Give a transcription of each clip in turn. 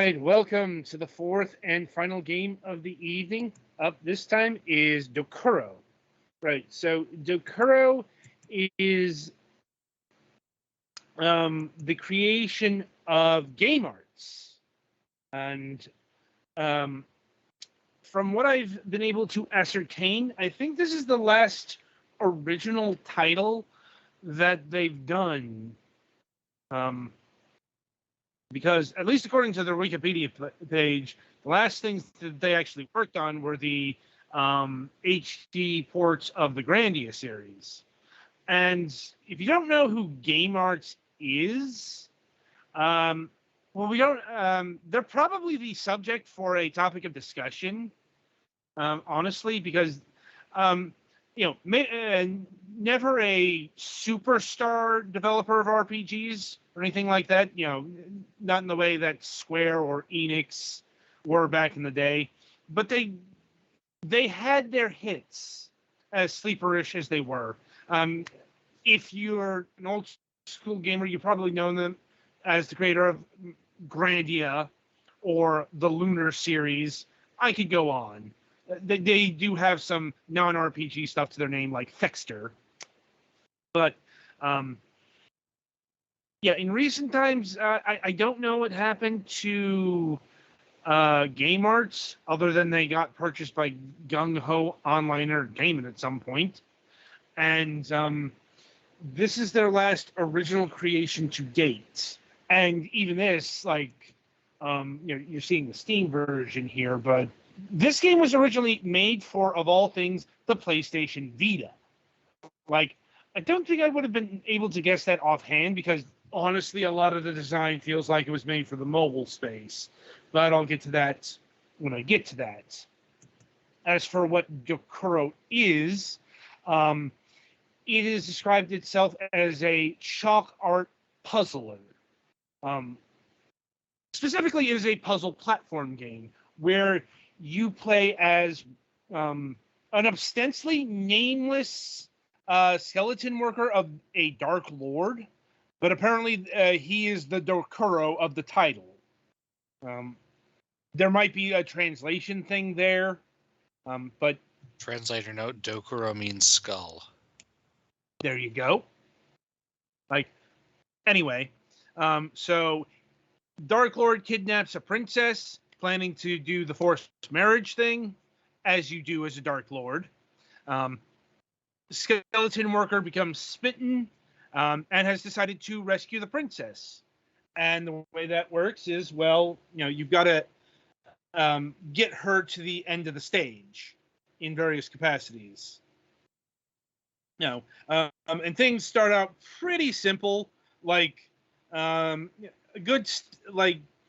right, welcome to the fourth and final game of the evening. Up this time is Dokuro. Right, so Dokuro is the creation of game arts. And um, from what I've been able to ascertain, I think this is the last original title that they've done. Because at least according to their Wikipedia page, the last things that they actually worked on were the HD ports of the Grandia series. And if you don't know who Game Arts is, well, we don't. They're probably the subject for a topic of discussion, honestly, because never a superstar developer of RPGs or anything like that. Not in the way that Square or Enix were back in the day, but they had their hits, as sleeperish as they were. If you're an old school gamer, you probably know them as the creator of Grandia or the Lunar series. I could go on. They do have some non-RPG stuff to their name, like Fexter. But, in recent times, I don't know what happened to Game Arts, other than they got purchased by Gung Ho Online Entertainment at some point. And this is their last original creation to date. And even this, you're seeing the Steam version here, but this game was originally made for, of all things, the PlayStation Vita. I don't think I would have been able to guess that offhand, because honestly, a lot of the design feels like it was made for the mobile space. But I'll get to that when I get to that. As for what Dokuro is, it has described itself as a chalk art puzzler. Specifically, it is a puzzle platform game where you play as an ostensibly nameless skeleton worker of a Dark Lord, but apparently he is the Dokuro of the title. There might be a translation thing there, but... Translator note, Dokuro means skull. There you go. Anyway, so Dark Lord kidnaps a princess, planning to do the forced marriage thing, as you do as a Dark Lord. Skeleton worker becomes smitten and has decided to rescue the princess. And the way that works is, you've got to get her to the end of the stage in various capacities. And things start out pretty simple.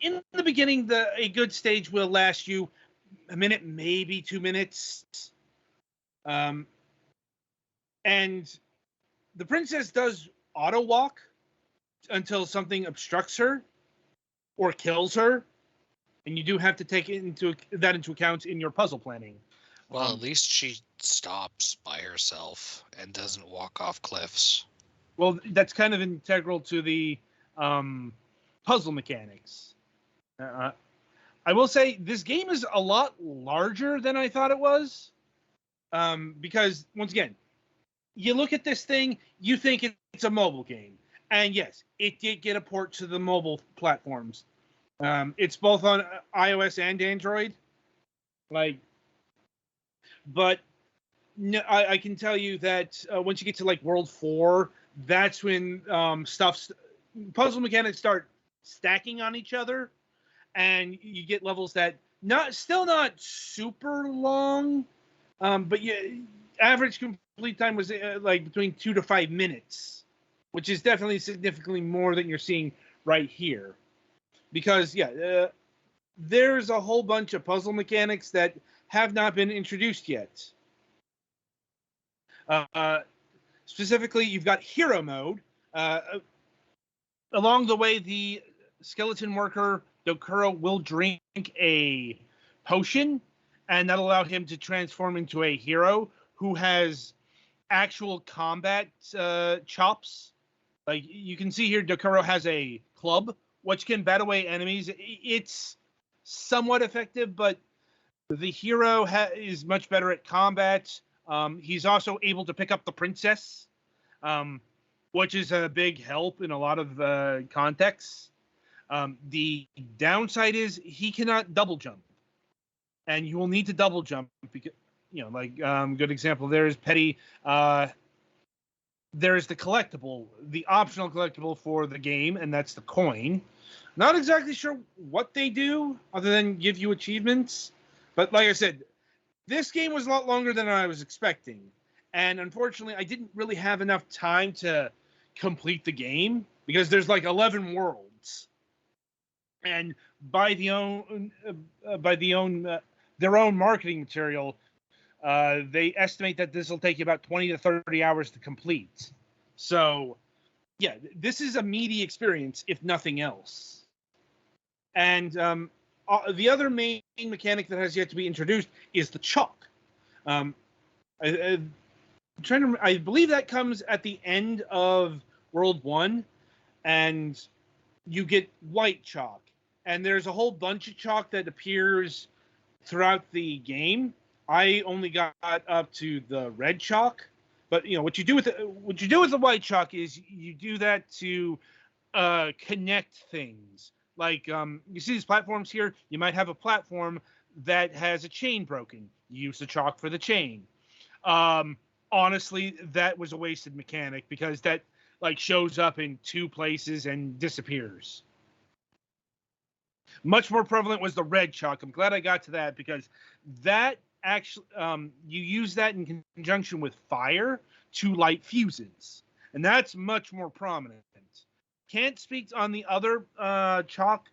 In the beginning, a good stage will last you a minute, maybe 2 minutes. And the princess does auto walk until something obstructs her or kills her, and you do have to take into account in your puzzle planning. Well, at least she stops by herself and doesn't walk off cliffs. Well, that's kind of integral to the puzzle mechanics. I will say this game is a lot larger than I thought it was. Because, once again, you look at this thing, you think it's a mobile game. And yes, it did get a port to the mobile platforms. It's both on iOS and Android. But no, I can tell you that once you get to World 4, that's when puzzle mechanics start stacking on each other, and you get levels that still not super long, but average complete time was between 2 to 5 minutes, which is definitely significantly more than you're seeing right here. Because there's a whole bunch of puzzle mechanics that have not been introduced yet. Specifically, you've got hero mode. Along the way, the skeleton worker Dokuro will drink a potion, and that'll allow him to transform into a hero who has actual combat chops. You can see here, Dokuro has a club which can bat away enemies. It's somewhat effective, but the hero is much better at combat. He's also able to pick up the princess, which is a big help in a lot of contexts. The downside is he cannot double jump, and you will need to double jump because, good example there is Petty. There's the collectible, the optional collectible for the game, and that's the coin. Not exactly sure what they do other than give you achievements. But like I said, this game was a lot longer than I was expecting. And unfortunately, I didn't really have enough time to complete the game because there's like 11 worlds. And by their own marketing material, they estimate that this will take you about 20 to 30 hours to complete. So, yeah, this is a meaty experience, if nothing else. And the other main mechanic that has yet to be introduced is the chalk. I believe that comes at the end of World 1, and you get white chalk. And there's a whole bunch of chalk that appears throughout the game. I only got up to the red chalk, but what you do with the white chalk is you do that to connect things. Like you see these platforms here. You might have a platform that has a chain broken. You use the chalk for the chain. Honestly, that was a wasted mechanic because that shows up in 2 places and disappears. Much more prevalent was the red chalk. I'm glad I got to that because that actually you use that in conjunction with fire to light fuses, and that's much more prominent. Can't speak on the other chalk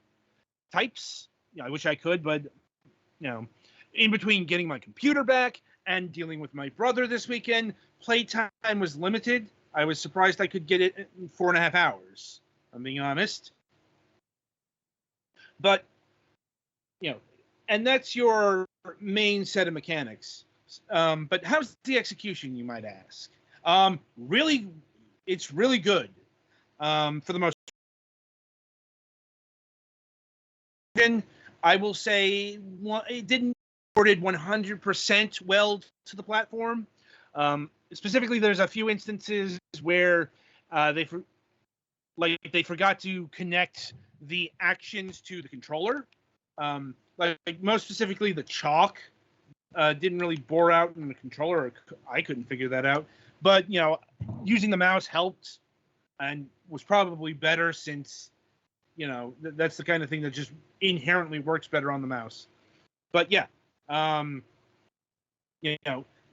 types. I wish I could, but in between getting my computer back and dealing with my brother this weekend, playtime was limited. I was surprised I could get it in 4.5 hours. I'm being honest. But and that's your main set of mechanics. But how's the execution, you might ask? Really, it's really good. For the most part, I will say it didn't ported 100% well to the platform. Specifically, there's a few instances where they forgot to connect the actions to the controller. Like most specifically, the chalk didn't really bore out in the controller. I couldn't figure that out. But using the mouse helped and was probably better since that's the kind of thing that just inherently works better on the mouse. But yeah,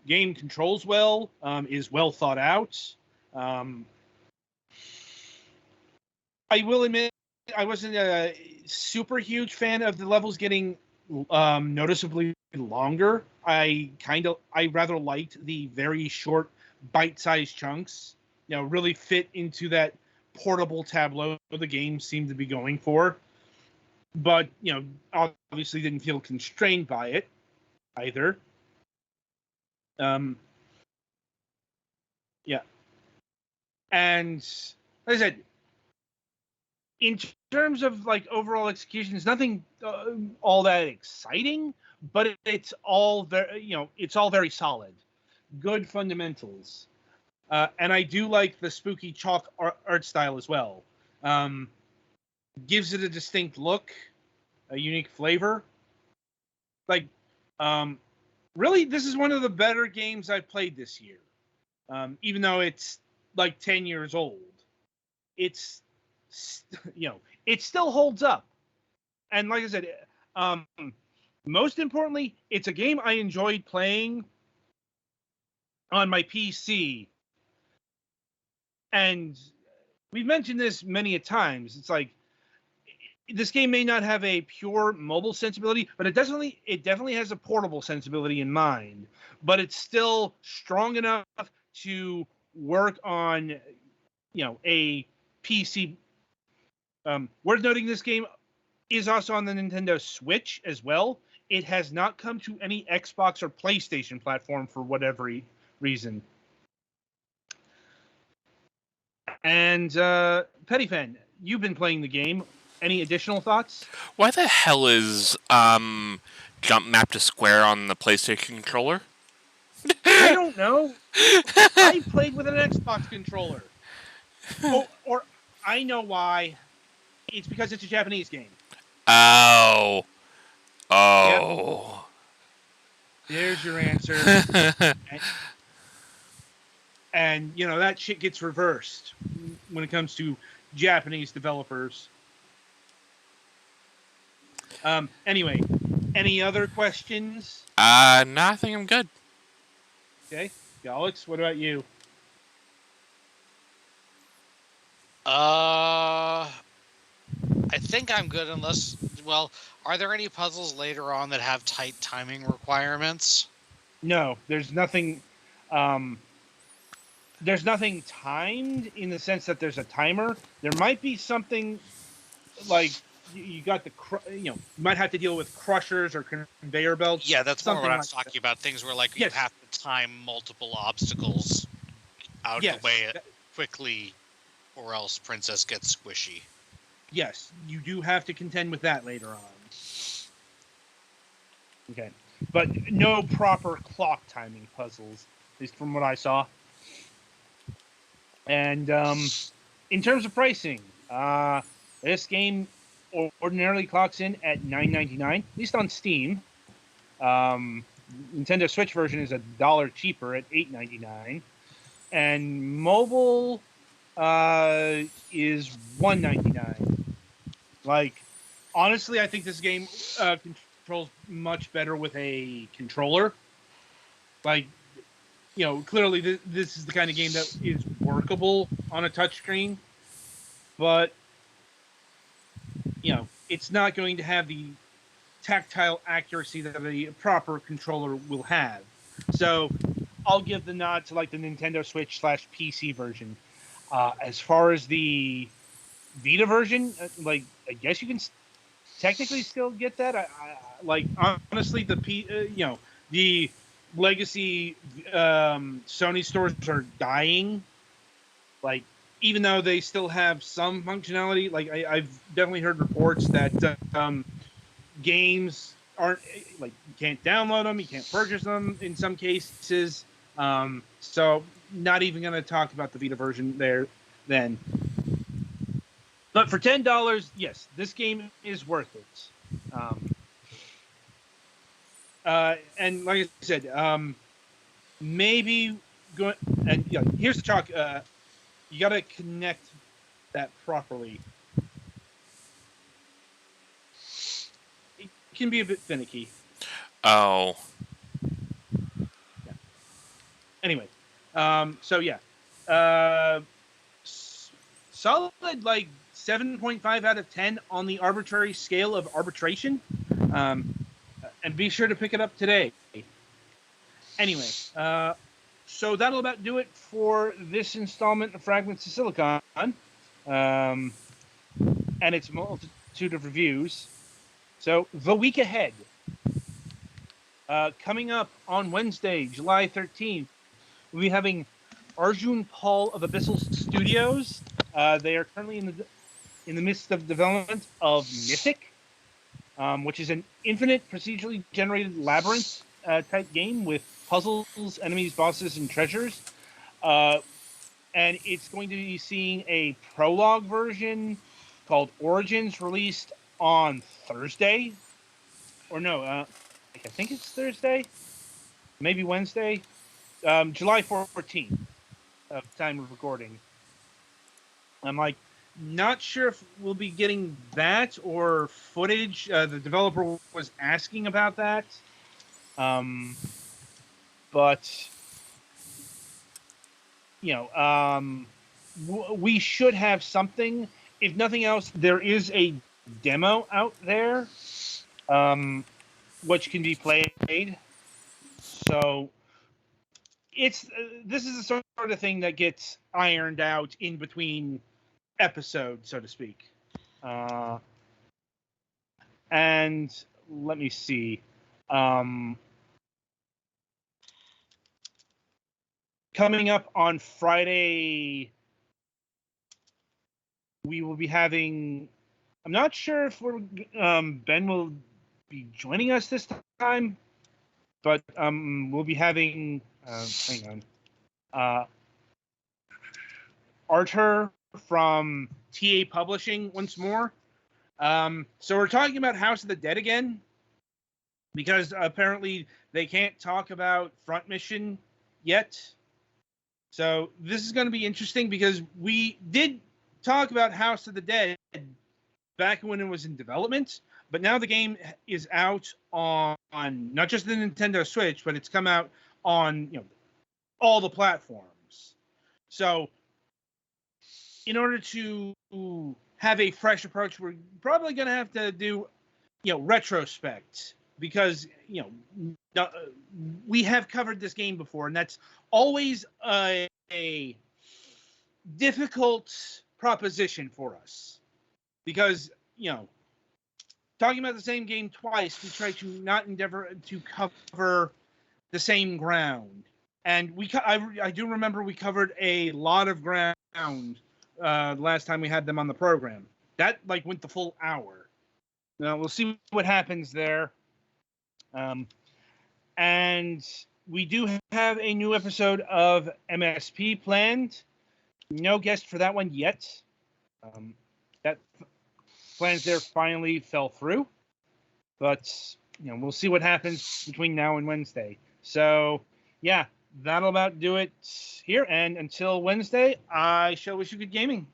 game controls well, is well thought out. I will admit I wasn't a super huge fan of the levels getting noticeably longer. I rather liked the very short bite-sized chunks. Really fit into that portable tableau the game seemed to be going for. But obviously didn't feel constrained by it either. Yeah. And like I said, in terms of overall execution, it's nothing all that exciting, but it's all very solid, good fundamentals, and I do like the spooky chalk art style as well. Gives it a distinct look, a unique flavor. Really, this is one of the better games I've played this year. Even though it's 10 years old, it's it still holds up. And like I said, most importantly, it's a game I enjoyed playing on my PC. And we've mentioned this many a times. It's this game may not have a pure mobile sensibility, but it definitely has a portable sensibility in mind. But it's still strong enough to work on, a PC. Worth noting, this game is also on the Nintendo Switch as well. It has not come to any Xbox or PlayStation platform for whatever reason. And Pettyfan, you've been playing the game. Any additional thoughts? Why the hell is Jump map to square on the PlayStation controller? I don't know. I played with an Xbox controller. Or I know why. It's because it's a Japanese game. Oh. Yep. Oh. There's your answer. And that shit gets reversed when it comes to Japanese developers. Anyway, any other questions? No, I think I'm good. Okay, Alex, what about you? I think I'm good unless, well, are there any puzzles later on that have tight timing requirements? No, there's nothing. There's nothing timed in the sense that there's a timer. There might be something like you got you might have to deal with crushers or conveyor belts. Yeah, that's more something what I like was talking about. Things where like Yes. you have to time multiple obstacles out of the way quickly, or else Princess gets squishy. Yes, you do have to contend with that later on. Okay, but no proper clock timing puzzles, at least from what I saw. And in terms of pricing, this game ordinarily clocks in at $9.99, at least on Steam. Nintendo Switch version is $1 cheaper at $8.99, and mobile is $1.99. Like, honestly, I think this game controls much better with a controller. Like, clearly this is the kind of game that is workable on a touchscreen, but it's not going to have the tactile accuracy that a proper controller will have. So I'll give the nod to like the Nintendo Switch / PC version. As far as the Vita version, like I guess you can technically still get that. Like honestly, the legacy Sony stores are dying. Like even though they still have some functionality, like I've definitely heard reports that games aren't like you can't download them, you can't purchase them in some cases. So not even going to talk about the Vita version there then. But for $10, yes, this game is worth it. And like I said, maybe go and here's the chalk. You got to connect that properly. It can be a bit finicky. Oh. Yeah. Anyway, so yeah, solid like 7.5 out of 10 on the arbitrary scale of arbitration. And be sure to pick it up today. Anyway, so that'll about do it for this installment of Fragments of Silicon and its multitude of reviews. So the week ahead, coming up on Wednesday, July 13th, we'll be having Arjun Paul of Abyssal Studios. They are currently in the midst of development of Mythic, which is an infinite procedurally generated labyrinth type game with puzzles, enemies, bosses, and treasures. And it's going to be seeing a prologue version called Origins released on Thursday. Or no, I think it's Thursday, maybe Wednesday, July 14th of time of recording. I'm like, not sure if we'll be getting that or footage. The developer was asking about that. But, we should have something. If nothing else, there is a demo out there, which can be played. So this is the sort of thing that gets ironed out in between episodes, so to speak. And let me see. Coming up on Friday, we will be having. I'm not sure if Ben will be joining us this time, but we'll be having hang on, Arthur from TA Publishing once more. So we're talking about House of the Dead again, because apparently they can't talk about Front Mission yet. So this is going to be interesting because we did talk about House of the Dead back when it was in development, but now the game is out on not just the Nintendo Switch, but it's come out on all the platforms. So in order to have a fresh approach, we're probably going to have to do retrospect, because we have covered this game before, and that's always a difficult proposition for us, because talking about the same game twice, we try to not endeavor to cover the same ground, and I do remember we covered a lot of ground last time we had them on the program. That went the full hour. Now we'll see what happens there. And we do have a new episode of MSP planned. No guest for that one yet. That plans there finally fell through. But we'll see what happens between now and Wednesday. So yeah, that'll about do it here. And until Wednesday, I shall wish you good gaming.